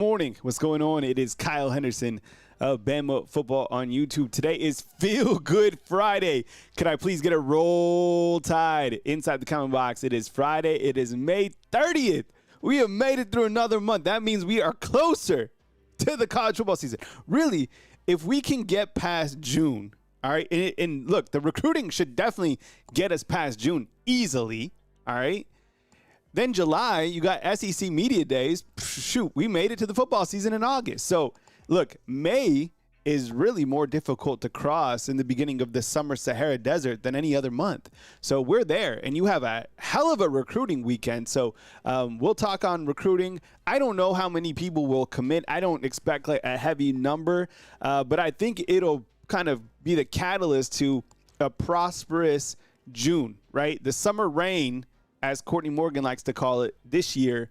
Morning. What's going on? It is Kyle Henderson of Bama Football on YouTube. Today is Feel Good Friday. Could I please get a roll tide inside the comment box? It is Friday. It is May 30th. We have made it through another month. That means we are closer to the college football season. Really, if we can get past June, all right, and look, the recruiting should definitely get us past June easily, all right? Then July, you got SEC Media Days. Shoot, we made it to the football season in August. So, look, May is really more difficult to cross in the beginning of the summer Sahara Desert than any other month. So we're there, and you have a hell of a recruiting weekend. So we'll talk on recruiting. I don't know how many people will commit. I don't expect like a heavy number, but I think it'll kind of be the catalyst to a prosperous June, right? The summer rain, as Courtney Morgan likes to call it, this year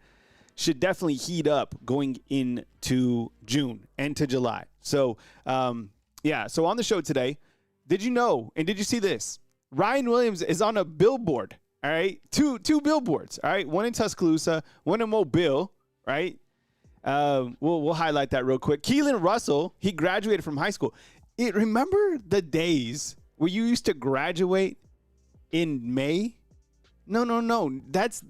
should definitely heat up going into June and to July. So, so on the show today, did you know, and did you see this? Ryan Williams is on a billboard, all right? Two billboards, all right? One in Tuscaloosa, one in Mobile, right? We'll highlight that real quick. Keelen Russell, he graduated from high school. Remember the days where you used to graduate in May? No. That's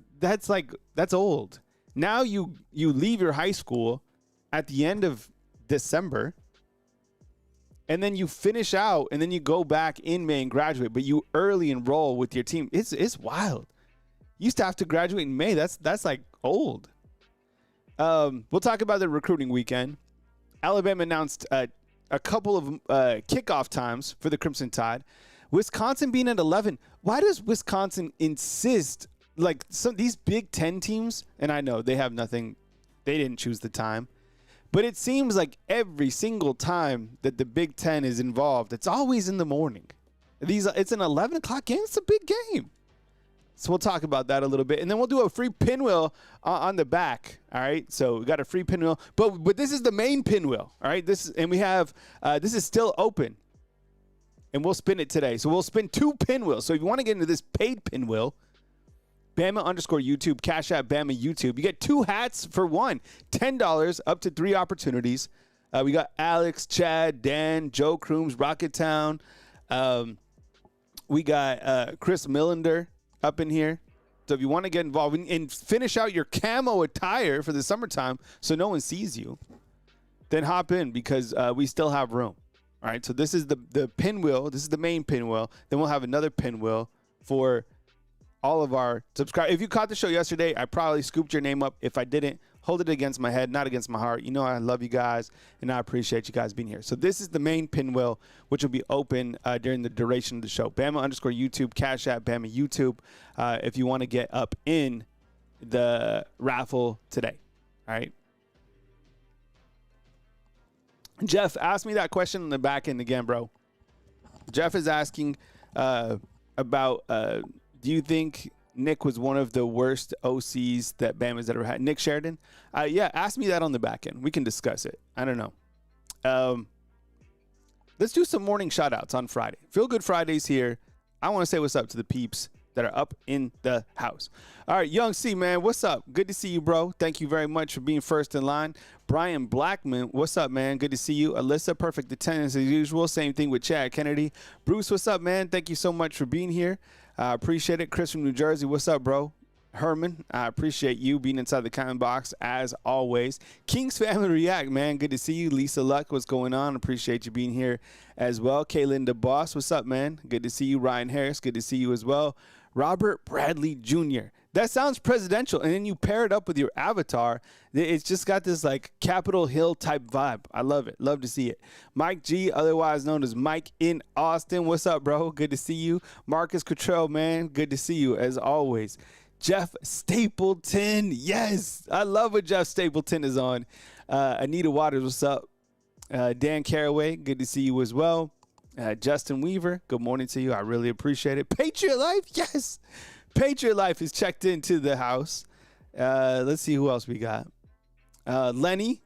old. Now you leave your high school at the end of December, and then you finish out, and then you go back in May and graduate, but you early enroll with your team. It's wild. You used to have to graduate in May. That's like old. We'll talk about the recruiting weekend. Alabama announced a couple of kickoff times for the Crimson Tide. Wisconsin being at 11. Why does Wisconsin insist, like these Big Ten teams, and I know they have nothing, they didn't choose the time, but it seems like every single time that the Big Ten is involved, it's always in the morning. It's an 11 o'clock game. It's a big game. So we'll talk about that a little bit. And then we'll do a free pinwheel on the back. All right. So we got a free pinwheel, but this is the main pinwheel. All right. This is still open. And we'll spin it today. So we'll spin two pinwheels. So if you want to get into this paid pinwheel, Bama_YouTube, Cash App Bama YouTube. You get two hats for one. $10 up to 3 opportunities. We got Alex, Chad, Dan, Joe Crooms, Rocketown. We got Chris Millender up in here. So if you want to get involved and finish out your camo attire for the summertime so no one sees you, then hop in because we still have room. All right, so this is the pinwheel. This is the main pinwheel. Then we'll have another pinwheel for all of our subscribers. If you caught the show yesterday, I probably scooped your name up. If I didn't, hold it against my head, not against my heart. You know I love you guys, and I appreciate you guys being here. So this is the main pinwheel, which will be open during the duration of the show. Bama_YouTube, Cash App, Bama YouTube, if you want to get up in the raffle today. All right. Jeff, ask me that question on the back end again, bro. Jeff is asking about do you think Nick was one of the worst OCs that Bama's ever had? Nick Sheridan? Yeah, ask me that on the back end. We can discuss it. I don't know. Let's do some morning shout-outs on Friday. Feel Good Fridays here. I want to say what's up to the peeps that are up in the house. All right, Young C, man, what's up? Good to see you, bro. Thank you very much for being first in line. Brian Blackman, what's up, man? Good to see you. Alyssa, perfect attendance as usual. Same thing with Chad Kennedy. Bruce, what's up, man? Thank you so much for being here. Appreciate it. Chris from New Jersey, what's up, bro? Herman, I appreciate you being inside the comment box as always. King's Family React, man. Good to see you. Lisa Luck, what's going on? Appreciate you being here as well. Kaylin DeBoss, what's up, man? Good to see you. Ryan Harris, good to see you as well. Robert Bradley Jr. That sounds presidential, and then you pair it up with your avatar. It's just got this like Capitol Hill type vibe. I love it. Love to see it. Mike G, otherwise known as Mike in Austin. What's up, bro? Good to see you. Marcus Cottrell, man. Good to see you as always. Jeff Stapleton. Yes, I love what Jeff Stapleton is on. Anita Waters, what's up? Dan Caraway, good to see you as well. Justin Weaver, good morning to you. I really appreciate it. Patriot Life, yes. Patriot Life is checked into the house. Let's see who else we got. Lenny's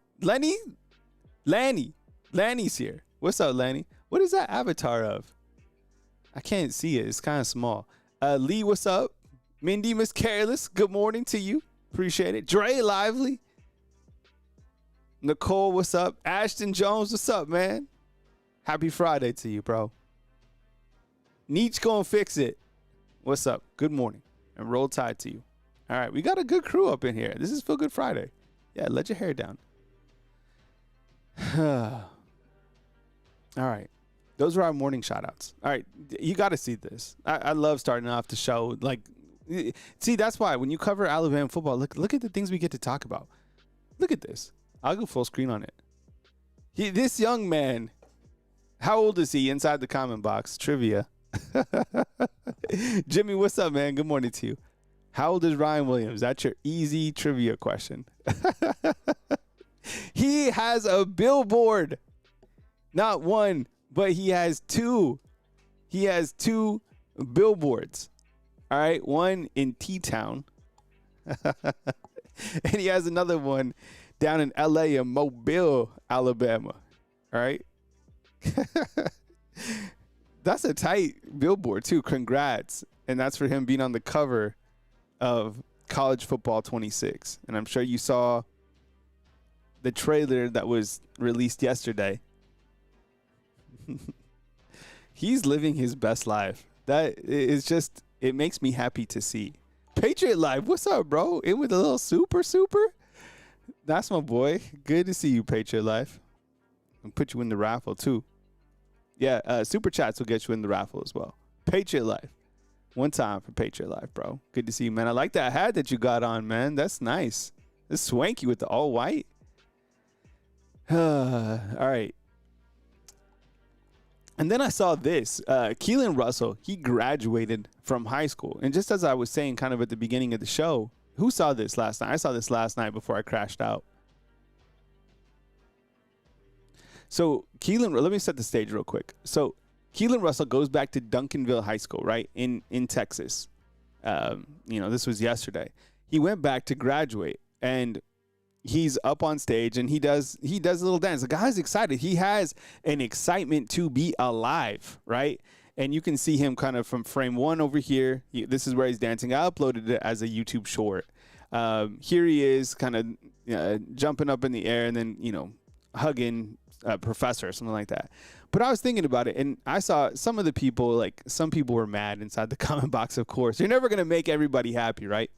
here. What's up, Lenny? What is that avatar of? I can't see it. It's kind of small. Lee, what's up? Mindy, Miss Careless, good morning to you. Appreciate it. Dre Lively. Nicole, what's up? Ashton Jones, what's up, man? Happy Friday to you, bro. Neach gonna fix it. What's up? Good morning. And roll tide to you. All right, we got a good crew up in here. This is Feel Good Friday. Yeah, let your hair down. All right. Those are our morning shout-outs. All right, you got to see this. I love starting off the show. Like, see, that's why when you cover Alabama football, look at the things we get to talk about. Look at this. I'll go full screen on it. This young man, how old is he inside the comment box? Trivia. Jimmy, what's up, man? Good morning to you. How old is Ryan Williams? That's your easy trivia question. He has a billboard. Not one, but he has two. He has two billboards. All right. One in T-Town. And he has another one down in L.A. in Mobile, Alabama. All right. That's a tight billboard, too. Congrats. And that's for him being on the cover of College Football 26. And I'm sure you saw the trailer that was released yesterday. He's living his best life. That is just, it makes me happy to see. Patriot Life, what's up, bro? In with a little super. That's my boy. Good to see you, Patriot Life. I'll put you in the raffle, too. Yeah, super chats will get you in the raffle as well. Patriot Life. One time for Patriot Life, bro. Good to see you, man. I like that hat that you got on, man. That's nice. It's swanky with the all white. All right. And then I saw this. Keelen Russell, he graduated from high school. And just as I was saying kind of at the beginning of the show, who saw this last night? I saw this last night before I crashed out. So Keelen, let me set the stage real quick. So Keelen Russell goes back to Duncanville High School, right, in Texas. This was yesterday. He went back to graduate, and he's up on stage, and he does a little dance. The guy's excited. He has an excitement to be alive, right? And you can see him kind of from frame one over here. This is where he's dancing. I uploaded it as a YouTube short. Here he is kind of jumping up in the air and then, hugging a professor or something like that. But I was thinking about it, and I saw some of the people, some people were mad inside the comment box, of course. You're never going to make everybody happy, right?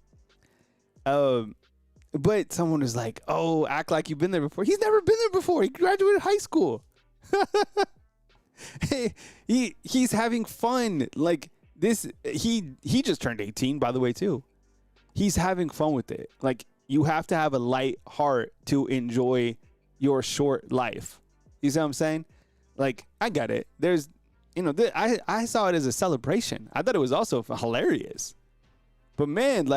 But someone was like, oh, act like you've been there before. He's never been there before. He graduated high school. He's having fun. Like this, he just turned 18, by the way, too. He's having fun with it. Like, you have to have a light heart to enjoy your short life. You see what I'm saying? Like, I get it. There's, I saw it as a celebration. I thought it was also hilarious. But man,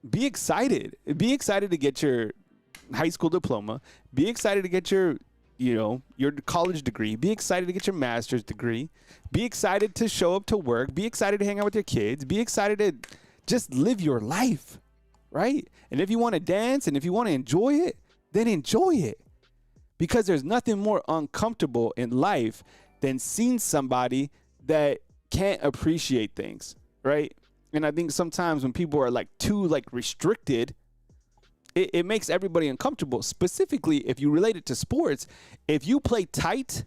be excited. Be excited to get your high school diploma. Be excited to get your college degree. Be excited to get your master's degree. Be excited to show up to work. Be excited to hang out with your kids. Be excited to just live your life, right? And if you want to dance and if you want to enjoy it, then enjoy it. Because there's nothing more uncomfortable in life than seeing somebody that can't appreciate things, right? And I think sometimes when people are too restricted, it makes everybody uncomfortable. Specifically, if you relate it to sports, if you play tight,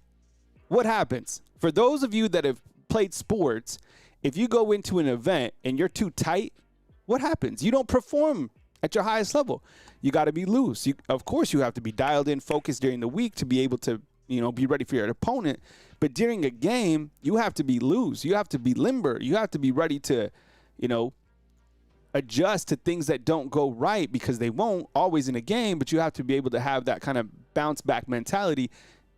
what happens? For those of you that have played sports, if you go into an event and you're too tight, what happens? You don't perform at your highest level. You got to be loose. Of course, you have to be dialed in, focused during the week to be able to, be ready for your opponent. But during a game, you have to be loose. You have to be limber. You have to be ready to, adjust to things that don't go right, because they won't always in a game, but you have to be able to have that kind of bounce back mentality.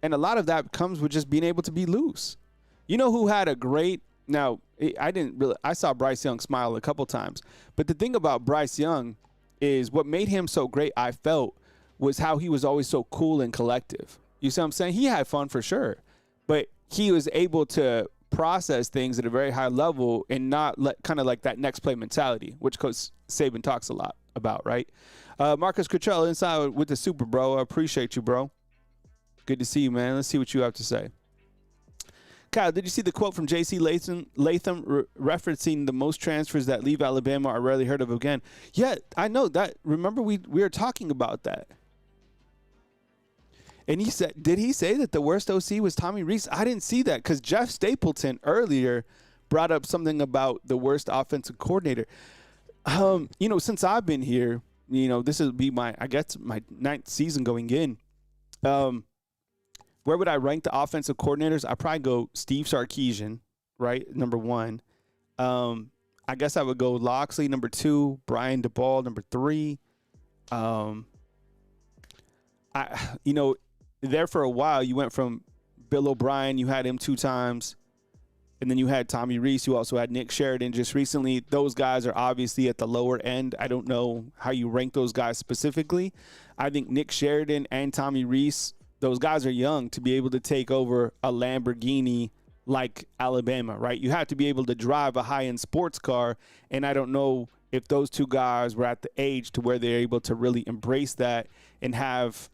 And a lot of that comes with just being able to be loose. You know who had a great, I saw Bryce Young smile a couple times, but the thing about Bryce Young is what made him so great, I felt, was how he was always so cool and collective. You see what I'm saying? He had fun for sure, but he was able to process things at a very high level and not let kind of that next play mentality, which Coach Saban talks a lot about, right? Marcus Cottrell inside with the super, bro. I appreciate you, bro. Good to see you, man. Let's see what you have to say. Kyle, did you see the quote from J.C. Latham referencing the most transfers that leave Alabama are rarely heard of again? Yeah, I know that. Remember, we were talking about that. And did he say that the worst OC was Tommy Rees? I didn't see that because Jeff Stapleton earlier brought up something about the worst offensive coordinator. Since I've been here, this will be my 9th season going in. Where would I rank the offensive coordinators? I'd probably go Steve Sarkisian, right? Number 1. I guess I would go Loxley, number 2, Brian DeBall, number 3. There for a while, you went from Bill O'Brien, you had him 2 times, and then you had Tommy Rees, you also had Nick Sheridan just recently. Those guys are obviously at the lower end. I don't know how you rank those guys specifically. I think Nick Sheridan and Tommy Rees, those guys are young to be able to take over a Lamborghini like Alabama, right? You have to be able to drive a high-end sports car, and I don't know if those 2 guys were at the age to where they're able to really embrace that and have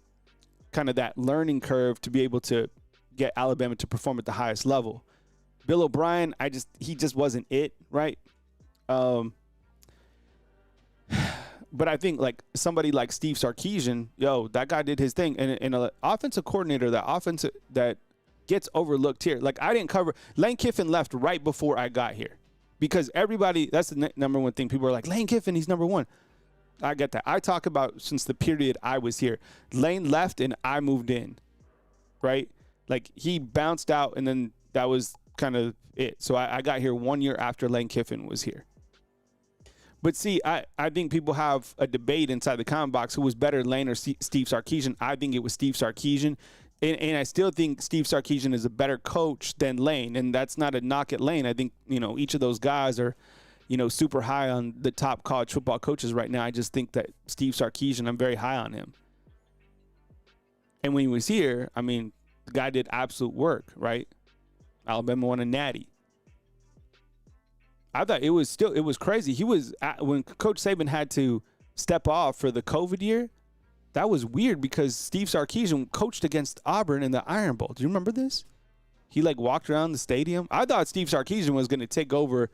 kind of that learning curve to be able to get Alabama to perform at the highest level. Bill O'Brien, he just wasn't it, right? But I think like somebody like Steve Sarkisian, that guy did his thing. And an offensive coordinator, that gets overlooked here. Like I didn't cover, Lane Kiffin left right before I got here because everybody, that's the number one thing. People are like, Lane Kiffin, he's number 1. I get that. I talk about since the period I was here. Lane left and I moved in, right? Like he bounced out and then that was kind of it. So I got here 1 year after Lane Kiffin was here. But see, I think people have a debate inside the comment box who was better, Lane or Steve Sarkisian. I think it was Steve Sarkisian. And I still think Steve Sarkisian is a better coach than Lane. And that's not a knock at Lane. I think, each of those guys are, super high on the top college football coaches right now. I just think that Steve Sarkisian, I'm very high on him. And when he was here, the guy did absolute work, right? Alabama won a natty. I thought it was crazy. He was, when Coach Saban had to step off for the COVID year, that was weird because Steve Sarkisian coached against Auburn in the Iron Bowl. Do you remember this? He walked around the stadium. I thought Steve Sarkisian was going to take over,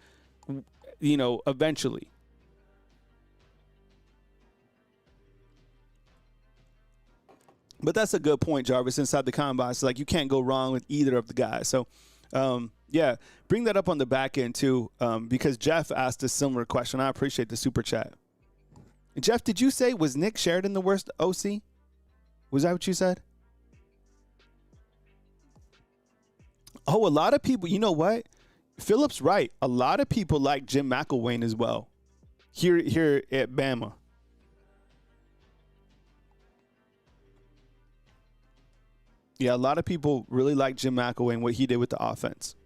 eventually. But that's a good point, Jarvis, inside the combine. So, you can't go wrong with either of the guys. So, bring that up on the back end, too, because Jeff asked a similar question. I appreciate the super chat. Jeff, did you say, was Nick Sheridan the worst OC? Was that what you said? Oh, a lot of people, you know what? Philip's right. A lot of people like Jim McElwain as well here at Bama. Yeah, a lot of people really like Jim McElwain, what he did with the offense.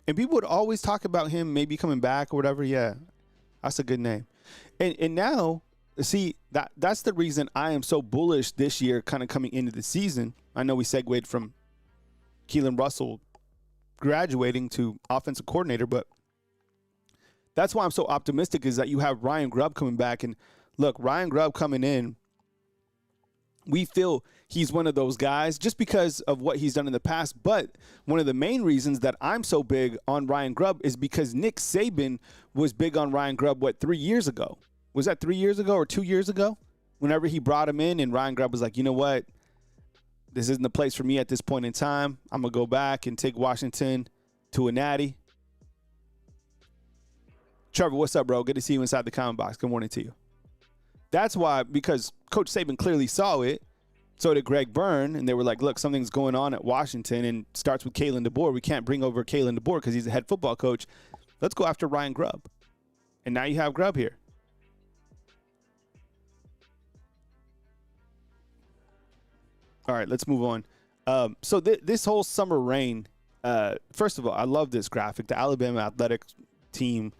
And people would always talk about him maybe coming back or whatever. Yeah, that's a good name. And now, see, that's the reason I am so bullish this year kind of coming into the season. I know we segued from Keelen Russell graduating to offensive coordinator, but that's why I'm so optimistic is that you have Ryan Grubb coming back. And look, Ryan Grubb coming in, we feel he's one of those guys just because of what he's done in the past. But one of the main reasons that I'm so big on Ryan Grubb is because Nick Saban was big on Ryan Grubb, 3 years ago? Was that 3 years ago or 2 years ago? Whenever he brought him in and Ryan Grubb was like, you know what? This isn't the place for me at this point in time. I'm going to go back and take Washington to a natty. Trevor, what's up, bro? Good to see you inside the comment box. Good morning to you. That's why, because Coach Saban clearly saw it. So did Greg Byrne, and they were like, look, something's going on at Washington, and starts with Kalen DeBoer. We can't bring over Kalen DeBoer because he's a head football coach. Let's go after Ryan Grubb. And now you have Grubb here. All right, let's move on. So this whole summer rain, first of all, I love this graphic. The Alabama athletic team,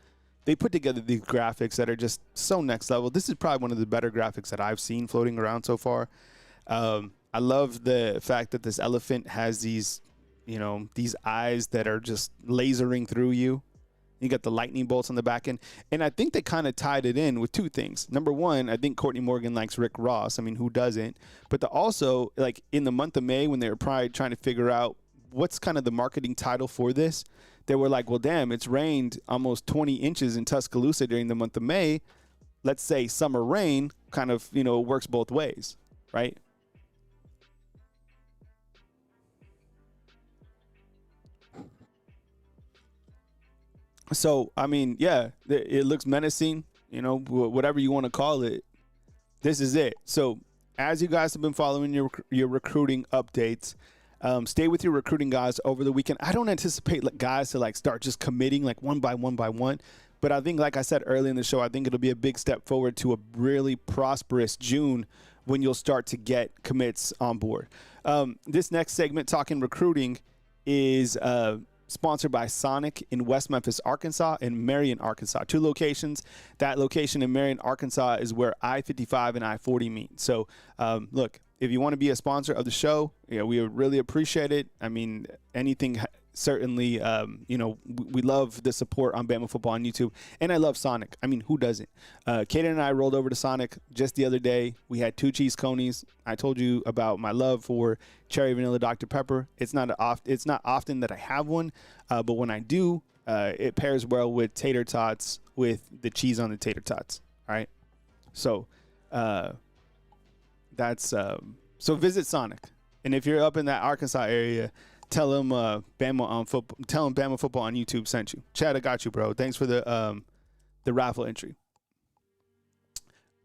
they put together these graphics that are just so next level. This is probably one of the better graphics that I've seen floating around so far. I love the fact that this elephant has these, these eyes that are just lasering through you. You got the lightning bolts on the back end. And I think they kind of tied it in with two things. Number one, I think Courtney Morgan likes Rick Ross. I mean, who doesn't? But also, in the month of May, when they were probably trying to figure out what's kind of the marketing title for this, they were like, well, damn, it's rained almost 20 inches in Tuscaloosa during the month of May. Let's say summer rain kind of, works both ways, right? So, I mean, yeah, it looks menacing, whatever you want to call it. This is it. So, as you guys have been following your recruiting updates, stay with your recruiting guys over the weekend. I don't anticipate guys to start just committing one by one. But I think, like I said earlier in the show, I think it'll be a big step forward to a really prosperous June when you'll start to get commits on board. This next segment, talking recruiting, is sponsored by Sonic in West Memphis, Arkansas, and Marion, Arkansas. 2 locations. That location in Marion, Arkansas is where I-55 and I-40 meet. So, look, if you want to be a sponsor of the show, we would really appreciate it. I mean, anything certainly, we love the support on Bama Football on YouTube. And I love Sonic. I mean, who doesn't? Kaden and I rolled over to Sonic just the other day. We had 2 cheese conies. I told you about my love for cherry vanilla Dr. Pepper. It's not often that I have one, but when I do, it pairs well with tater tots with the cheese on the tater tots. All right. So so visit Sonic. And if you're up in that Arkansas area, tell them Bama Football on YouTube sent you. Chad, I got you, bro. Thanks for the raffle entry.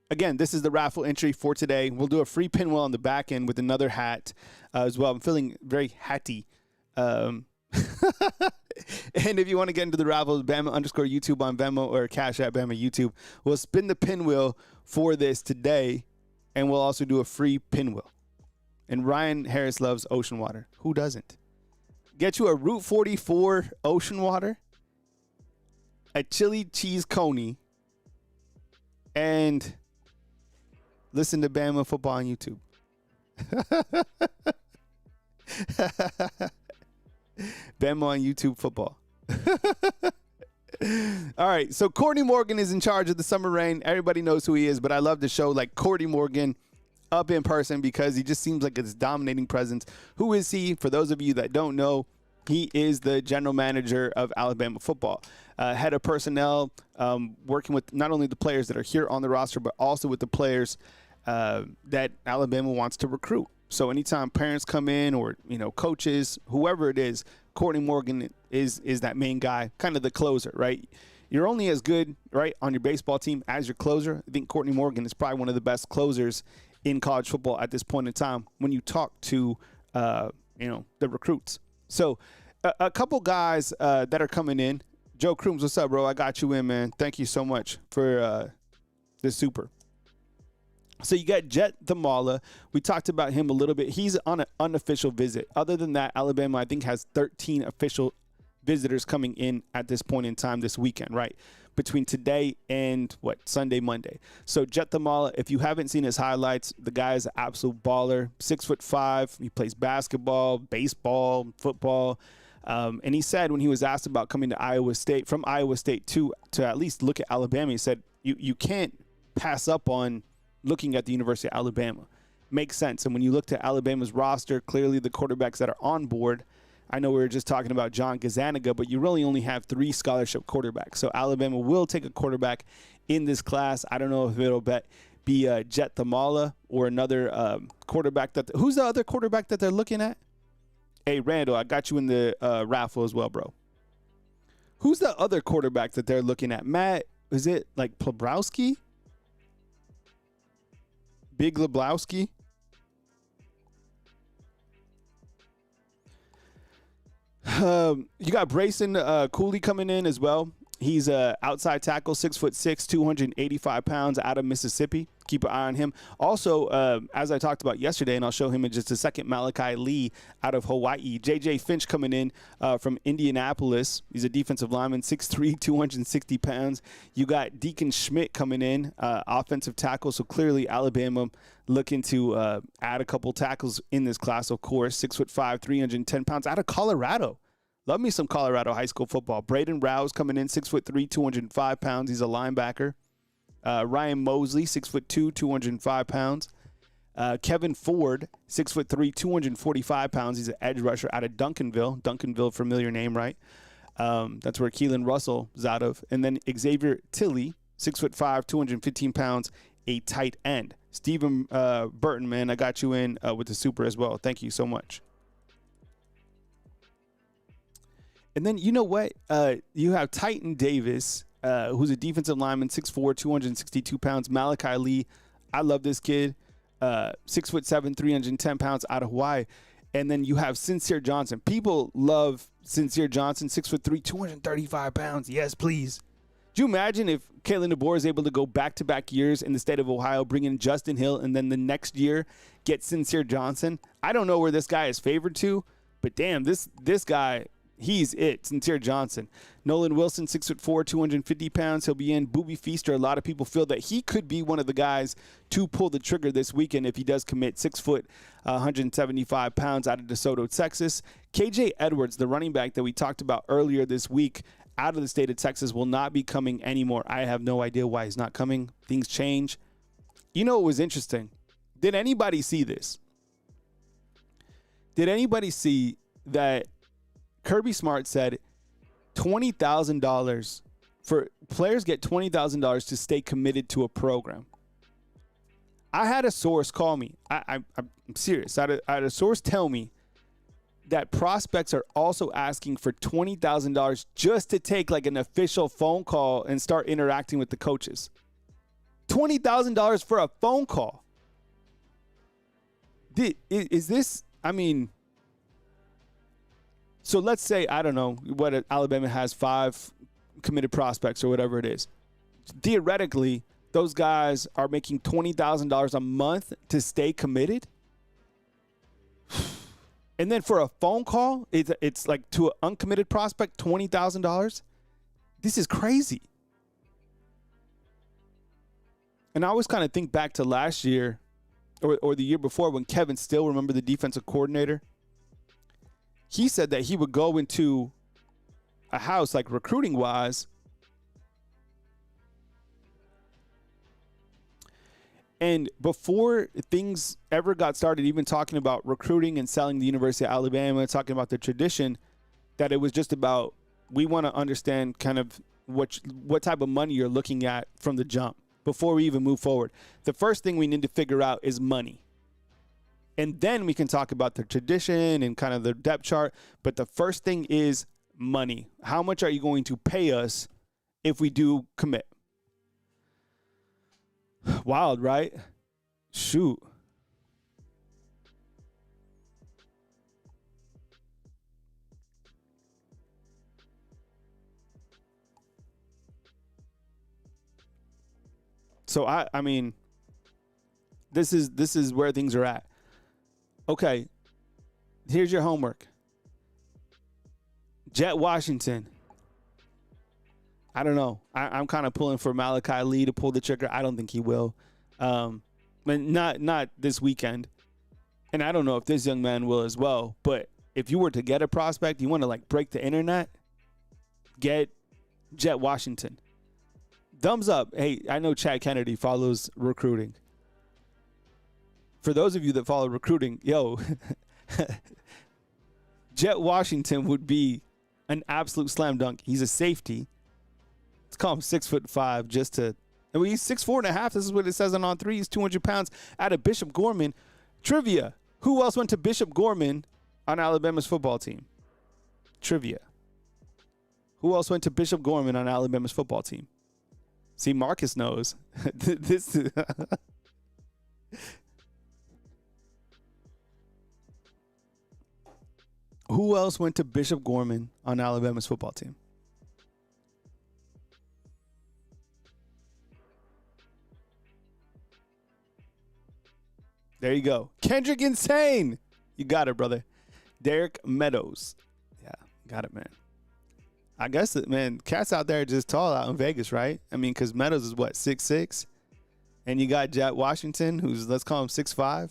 Again, this is the raffle entry for today. We'll do a free pinwheel on the back end with another hat as well. I'm feeling very hatty. And if you want to get into the raffle, Bama_YouTube on Venmo or Cash at Bama YouTube. We'll spin the pinwheel for this today, and we'll also do a free pinwheel. And Ryan Harris loves ocean water. Who doesn't? Get you a Route 44 ocean water, a chili cheese coney, and listen to Bama Football on YouTube. Bama on YouTube football. All right, so Courtney Morgan is in charge of the Summer Rain. Everybody knows who he is, but I love to show Courtney Morgan up in person because he just seems like this dominating presence. Who is he? For those of you that don't know, he is the general manager of Alabama football, head of personnel, working with not only the players that are here on the roster, but also with the players that Alabama wants to recruit. So anytime parents come in or, coaches, whoever it is, Courtney Morgan is that main guy, kind of the closer, right? You're only as good, right, on your baseball team as your closer. I think Courtney Morgan is probably one of the best closers in college football at this point in time when you talk to, the recruits. So a couple guys that are coming in. Joe Crooms, what's up, bro? I got you in, man. Thank you so much for the super. So you got Jet Theala. We talked about him a little bit. He's on an unofficial visit. Other than that, Alabama, I think, has 13 official visitors coming in at this point in time this weekend, right? Between today and Sunday, Monday. So Jet Theala, if you haven't seen his highlights, the guy is an absolute baller. 6'5". He plays basketball, baseball, football. And he said when he was asked about coming to Iowa State, from Iowa State to at least look at Alabama, he said, you can't pass up on looking at the University of Alabama. Makes sense. And when you look to Alabama's roster, clearly the quarterbacks that are on board, I know we were just talking about John Gazaniga, but you really only have 3 scholarship quarterbacks. So Alabama will take a quarterback in this class. I don't know if it'll be Jet Theala or another quarterback. Who's the other quarterback that they're looking at? Hey, Randall, I got you in the raffle as well, bro. Who's the other quarterback that they're looking at? Matt, is it Plebowski? Big Leblowski? You got Brayson Cooley coming in as well. He's a outside tackle, 6'6", 285 pounds, out of Mississippi. Keep an eye on him. Also, as I talked about yesterday, and I'll show him in just a second, Malachi Lee out of Hawaii. J.J. Finch coming in from Indianapolis. He's a defensive lineman, 6'3", 260 pounds. You got Deacon Schmidt coming in, offensive tackle. So clearly Alabama looking to add a couple tackles in this class, of course. 6'5", 310 pounds, out of Colorado. Love me some Colorado high school football. Braden Rouse coming in, 6'3", 205 pounds. He's a linebacker. Ryan Mosley, 6'2", 205 pounds. Kevin Ford, 6'3", 245 pounds. He's an edge rusher out of Duncanville. Duncanville, familiar name, right? That's where Keelen Russell is out of. And then Xavier Tilley, 6'5", 215 pounds, a tight end. Stephen Burton, man, I got you in with the super as well. Thank you so much. And then you know what? You have Titan Davis, who's a defensive lineman, 6'4", 262 pounds. Malachi Lee, I love this kid. 6'7", 310 pounds out of Hawaii. And then you have Sincere Johnson. People love Sincere Johnson, 6'3", 235 pounds. Yes, please. Do you imagine if Kalen DeBoer is able to go back-to-back years in the state of Ohio, bring in Justin Hill, and then the next year get Sincere Johnson? I don't know where this guy is favored to, but damn, this guy, he's it, Sincere Johnson. Nolan Wilson, 6'4", 250 pounds. He'll be in. Booby Feaster, a lot of people feel that he could be one of the guys to pull the trigger this weekend if he does commit. 6 foot, 175 pounds out of DeSoto, Texas. KJ Edwards, the running back that we talked about earlier this week, out of the state of Texas, will not be coming anymore. I have no idea why he's not coming. Things change. You know what was interesting? Did anybody see this? Did anybody see that Kirby Smart said $20,000 for players get $20,000 to stay committed to a program? I had a source call me. I'm serious. I had a source tell me that prospects are also asking for $20,000 just to take like an official phone call and start interacting with the coaches. $20,000 for a phone call. Is this, I mean, so let's say, I don't know, what Alabama has 5 committed prospects or whatever it is. Theoretically, those guys are making $20,000 a month to stay committed. And then for a phone call, it's like to an uncommitted prospect, $20,000. This is crazy. And I always kind of think back to last year or the year before when Kevin Still, remember the defensive coordinator? He said that he would go into a house, like recruiting-wise, and before things ever got started, even talking about recruiting and selling the University of Alabama, talking about the tradition, that it was just about, we want to understand kind of what type of money you're looking at from the jump before we even move forward. The first thing we need to figure out is money. And then we can talk about the tradition and kind of the depth chart. But the first thing is money. How much are you going to pay us if we do commit? Wild, right? Shoot. So I mean, this is where things are at. Okay, here's your homework. Jet Washington. I don't know. I'm kind of pulling for Malachi Lee to pull the trigger. I don't think he will. But not this weekend. And I don't know if this young man will as well. But if you were to get a prospect, you want to like break the internet, get Jet Washington. Thumbs up. Hey, I know Chad Kennedy follows recruiting. For those of you that follow recruiting, yo, Jet Washington would be an absolute slam dunk. He's a safety. Let's call him 6'5", just to. I mean, he's 6'4.5". This is what it says on 3. He's 200 pounds out of Bishop Gorman. Trivia: who else went to Bishop Gorman on Alabama's football team? Trivia: who else went to Bishop Gorman on Alabama's football team? See, Marcus knows. This. Who else went to Bishop Gorman on Alabama's football team? There you go. Kendrick Insane. You got it, brother. Derek Meadows. Yeah, got it, man. I guess, man, cats out there are just tall out in Vegas, right? I mean, because Meadows is, what, 6'6"? And you got Jet Washington, who's, let's call him 6'5".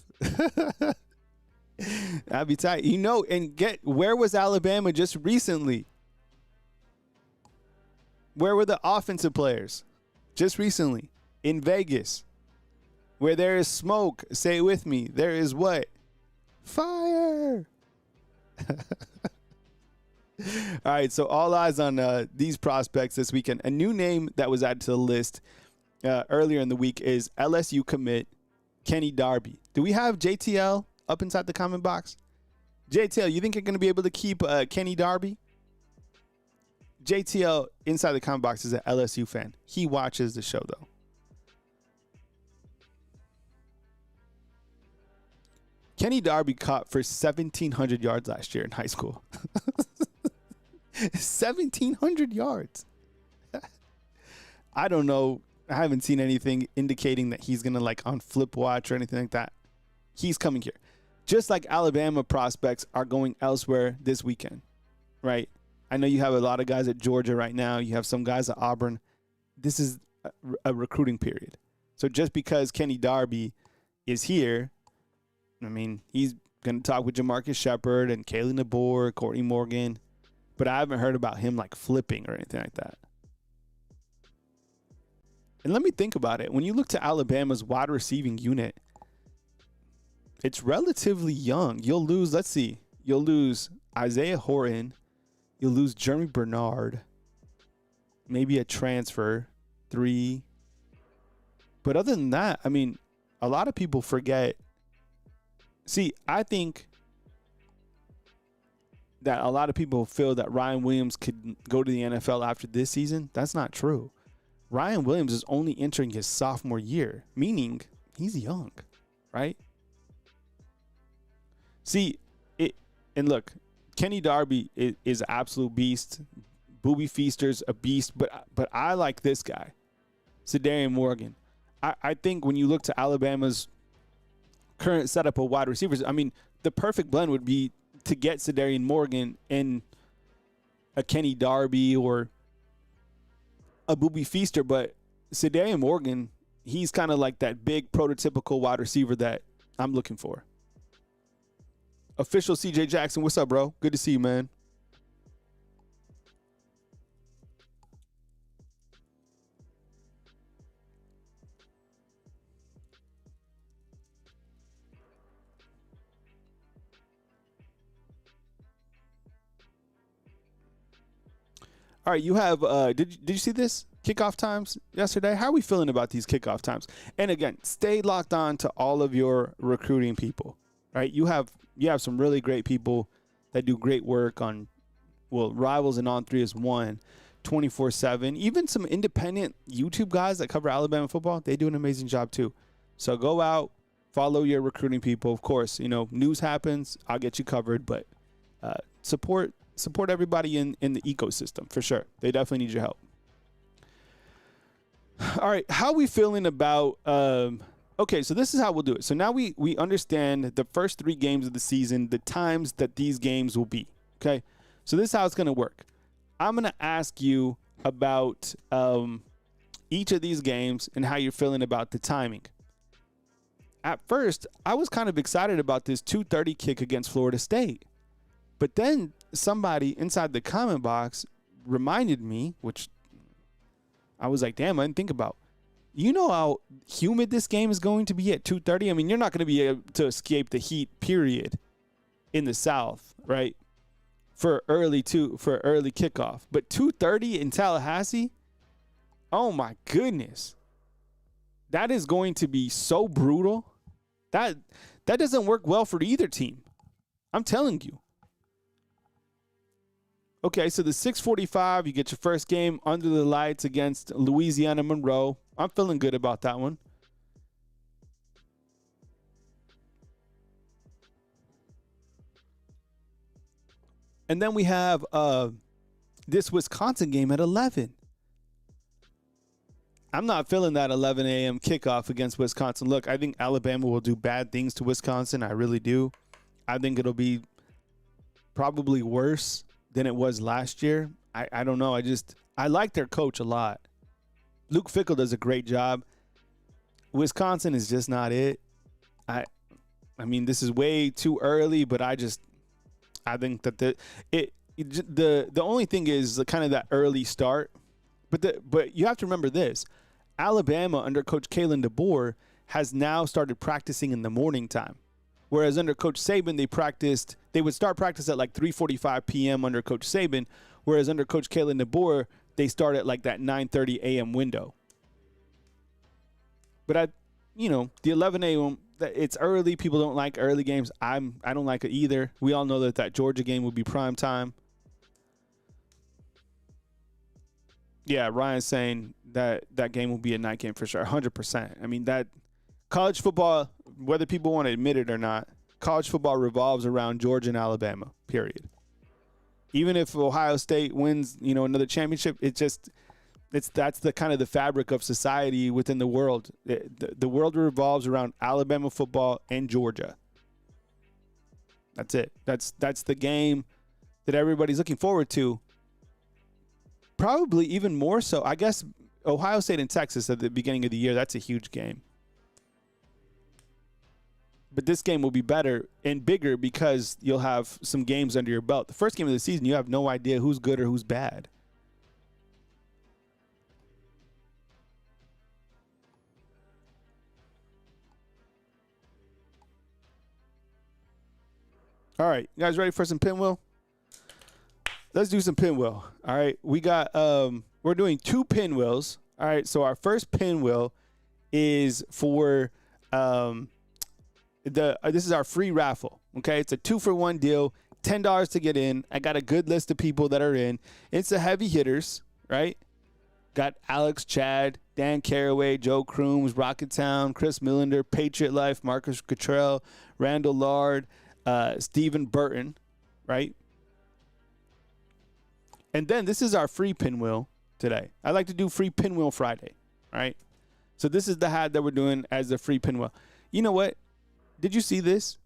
That'd be tight. You know, and where was Alabama just recently? Where were the offensive players just recently? In Vegas. Where there is smoke, say it with me, there is what? Fire. All right, so all eyes on these prospects this weekend. A new name that was added to the list earlier in the week is LSU commit Kenny Darby. Do we have JTL up inside the comment box? JTL, you think you're going to be able to keep Kenny Darby? JTL inside the comment box is an LSU fan. He watches the show though. Kenny Darby caught for 1,700 yards last year in high school. 1,700 yards. I don't know. I haven't seen anything indicating that he's going to like on flip watch or anything like that. He's coming here. Just like Alabama prospects are going elsewhere this weekend, right? I know you have a lot of guys at Georgia right now. You have some guys at Auburn. This is a recruiting period. So just because Kenny Darby is here, I mean, he's going to talk with Jamarcus Shepard and Keelen Russell, Courtney Morgan, but I haven't heard about him like flipping or anything like that. And let me think about it. When you look to Alabama's wide receiving unit, it's relatively young. You'll lose, let's see, you'll lose Isaiah Horton. You'll lose Jeremy Bernard. Maybe a transfer, 3. But other than that, I mean, a lot of people forget. See, I think that a lot of people feel that Ryan Williams could go to the NFL after this season. That's not true. Ryan Williams is only entering his sophomore year, meaning he's young, right? See, and look, Kenny Darby is an absolute beast. Booby Feaster's a beast, but I like this guy, Cedarian Morgan. I think when you look to Alabama's current setup of wide receivers, I mean, the perfect blend would be to get Cedarian Morgan and a Kenny Darby or a Booby Feaster, but Cedarian Morgan, he's kind of like that big prototypical wide receiver that I'm looking for. Official CJ Jackson, what's up, bro? Good to see you, man. All right, you have did you see this kickoff times yesterday? How are we feeling about these kickoff times? And again, stay locked on to all of your recruiting people. Right? You have some really great people that do great work on, well, Rivals and On3 is one, 24/7. Even some independent YouTube guys that cover Alabama football, they do an amazing job too. So go out, follow your recruiting people. Of course, you know, news happens, I'll get you covered, but support everybody in the ecosystem for sure. They definitely need your help. All right, how are we feeling about okay, so this is how we'll do it. So now we understand the first 3 games of the season, the times that these games will be. Okay, so this is how it's going to work. I'm going to ask you about each of these games and how you're feeling about the timing. At first, I was kind of excited about this 2:30 kick against Florida State. But then somebody inside the comment box reminded me, which I was like, damn, I didn't think about. You know how humid this game is going to be at 2:30? I mean, you're not going to be able to escape the heat, period, in the South, right? For early kickoff. But 2:30 in Tallahassee? Oh my goodness. That is going to be so brutal. That doesn't work well for either team. I'm telling you. Okay, so the 6:45, you get your first game under the lights against Louisiana Monroe. I'm feeling good about that one. And then we have this Wisconsin game at 11. I'm not feeling that 11 a.m. kickoff against Wisconsin. Look, I think Alabama will do bad things to Wisconsin. I really do. I think it'll be probably worse than it was last year. I don't know. I like their coach a lot. Luke Fickell does a great job. Wisconsin is just not it. I mean, this is way too early, but I think that the only thing is kind of that early start. But you have to remember this. Alabama under Coach Keelen Russell has now started practicing in the morning time. Whereas under Coach Saban, they would start practice at like 3:45 p.m. under Coach Saban. Whereas under Coach Keelen Russell, they start at like that 9:30 a.m. window. But the 11 a.m., it's early. People don't like early games. I don't like it either. We all know that Georgia game would be prime time. Yeah, Ryan's saying that that game will be a night game for sure, 100%. I mean, that college football, whether people want to admit it or not, college football revolves around Georgia and Alabama, period. Even if Ohio State wins, another championship, that's the kind of the fabric of society within the world. The world revolves around Alabama football and Georgia. That's it. That's the game that everybody's looking forward to. Probably even more so. I guess Ohio State and Texas at the beginning of the year, that's a huge game. But this game will be better and bigger because you'll have some games under your belt. The first game of the season, you have no idea who's good or who's bad. All right, you guys ready for some pinwheel? Let's do some pinwheel. All right, we got we're doing 2 pinwheels. All right, so our first pinwheel is for this is our free raffle. Okay, it's a 2-for-1 deal, $10 to get in. I got a good list of people that are in. It's the heavy hitters, right? Got Alex Chad, Dan Caraway, Joe Crooms, Rocketown, Chris Millender, Patriot Life, Marcus Cottrell, Randall Lard, Stephen Burton, right? And then this is our free pinwheel today. I like to do free pinwheel Friday, all right? So this is the hat that we're doing as a free pinwheel. You know what? Did you see this?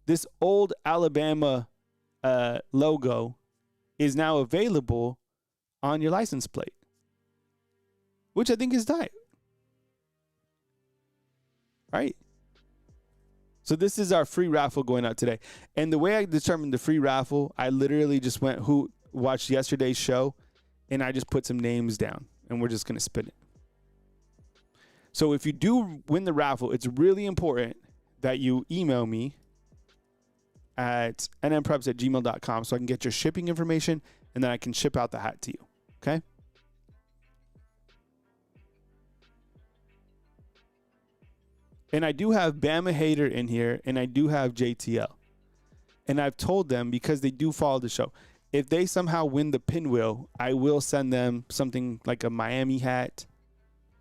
This old Alabama logo is now available on your license plate, which I think is tight, right? So this is our free raffle going out today. And the way I determined the free raffle, I literally just watched yesterday's show, and I just put some names down, and we're just going to spin it. So if you do win the raffle, it's really important that you email me at nmpreps@gmail.com so I can get your shipping information, and then I can ship out the hat to you, okay? And I do have Bama Hater in here, and I do have JTL. And I've told them, because they do follow the show, if they somehow win the pinwheel, I will send them something like a Miami hat,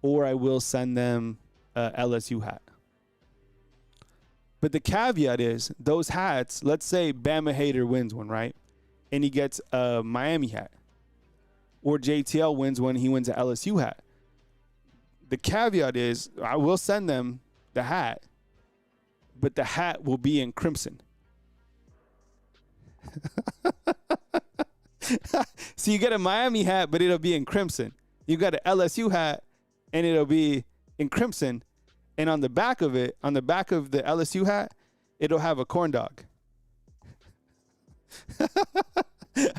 or I will send them a LSU hat. But the caveat is, those hats, let's say Bama Hater wins one, right? And he gets a Miami hat. Or JTL wins one, he wins an LSU hat. The caveat is, I will send them the hat, but the hat will be in crimson. So you get a Miami hat, but it'll be in crimson. You got an LSU hat, and it'll be in crimson. And on the back of it, on the back of the LSU hat, it'll have a corn dog. All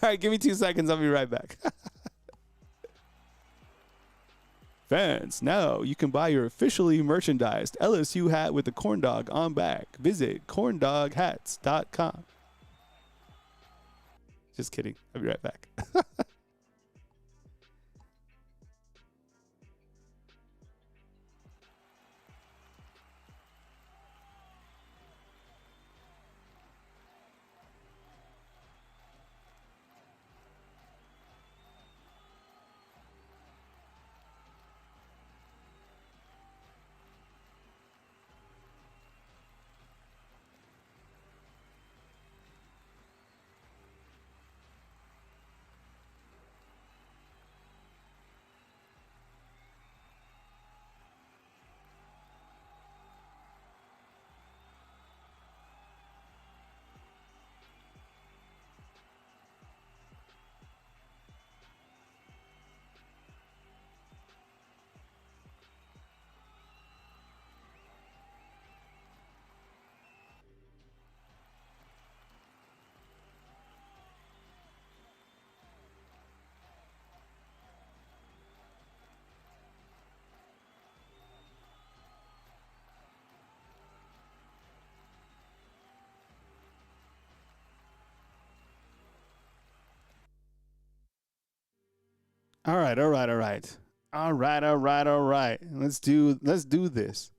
right, give me 2 seconds. I'll be right back. Fans, now you can buy your officially merchandised LSU hat with the corn dog on back. Visit corndogHats.com. Just kidding. I'll be right back. All right. Let's do this.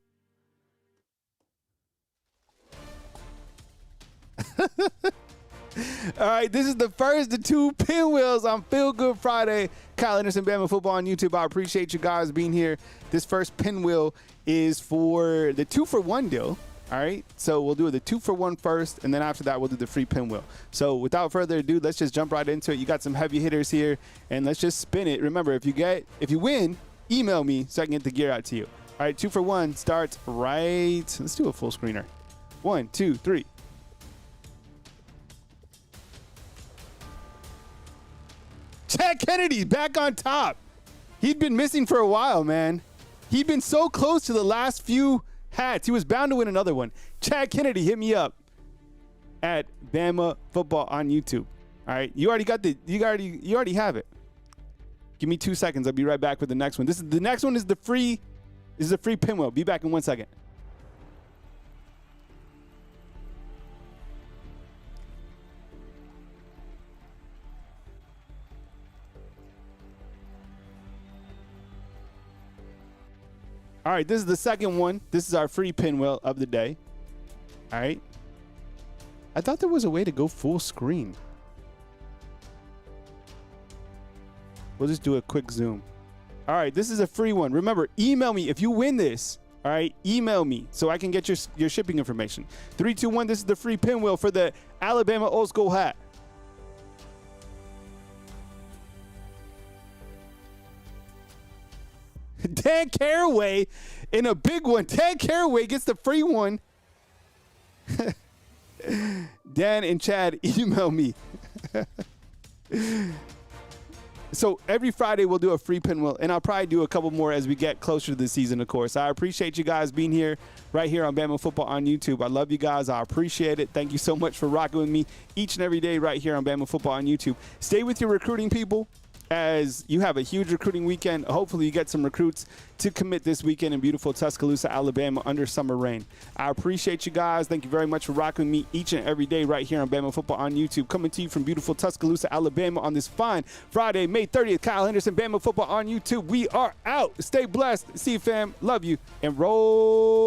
All right, this is the first of 2 pinwheels on Feel Good Friday. Kyle Henderson, Bama Football on YouTube. I appreciate you guys being here. This first pinwheel is for the 2-for-1 deal. All right, so we'll do the 2-for-1 first, and then after that, we'll do the free pinwheel. So without further ado, let's just jump right into it. You got some heavy hitters here, and let's just spin it. Remember, if you win, email me so I can get the gear out to you. All right, 2-for-1 starts right. Let's do a full screener. 1, 2, 3. Chad Kennedy's back on top. He'd been missing for a while, man. He'd been so close to the last few hats. He was bound to win another one. Chad Kennedy, hit me up at Bama Football on YouTube. All right, you already have it. Give me 2 seconds. I'll be right back with the next one. The next one is the free pinwheel. Be back in 1 second. All right, this is the second one. This is our free pinwheel of the day. All right. I thought there was a way to go full screen. We'll just do a quick zoom. All right, this is a free one. Remember, email me if you win this. All right, email me so I can get your shipping information. 3, 2, 1, this is the free pinwheel for the Alabama old school hat. Dan Caraway in a big one. Dan Caraway gets the free one. Dan and Chad, email me. So every Friday we'll do a free pinwheel, and I'll probably do a couple more as we get closer to the season, of course. I appreciate you guys being here right here on Bama Football on YouTube. I love you guys. I appreciate it. Thank you so much for rocking with me each and every day right here on Bama Football on YouTube. Stay with your recruiting people, as you have a huge recruiting weekend. Hopefully you get some recruits to commit this weekend in beautiful Tuscaloosa, Alabama under summer rain. I appreciate you guys. Thank you very much for rocking with me each and every day right here on Bama Football on YouTube. Coming to you from beautiful Tuscaloosa, Alabama on this fine Friday, May 30th. Kyle Henderson, Bama Football on YouTube. We are out. Stay blessed. See you, fam. Love you. And roll.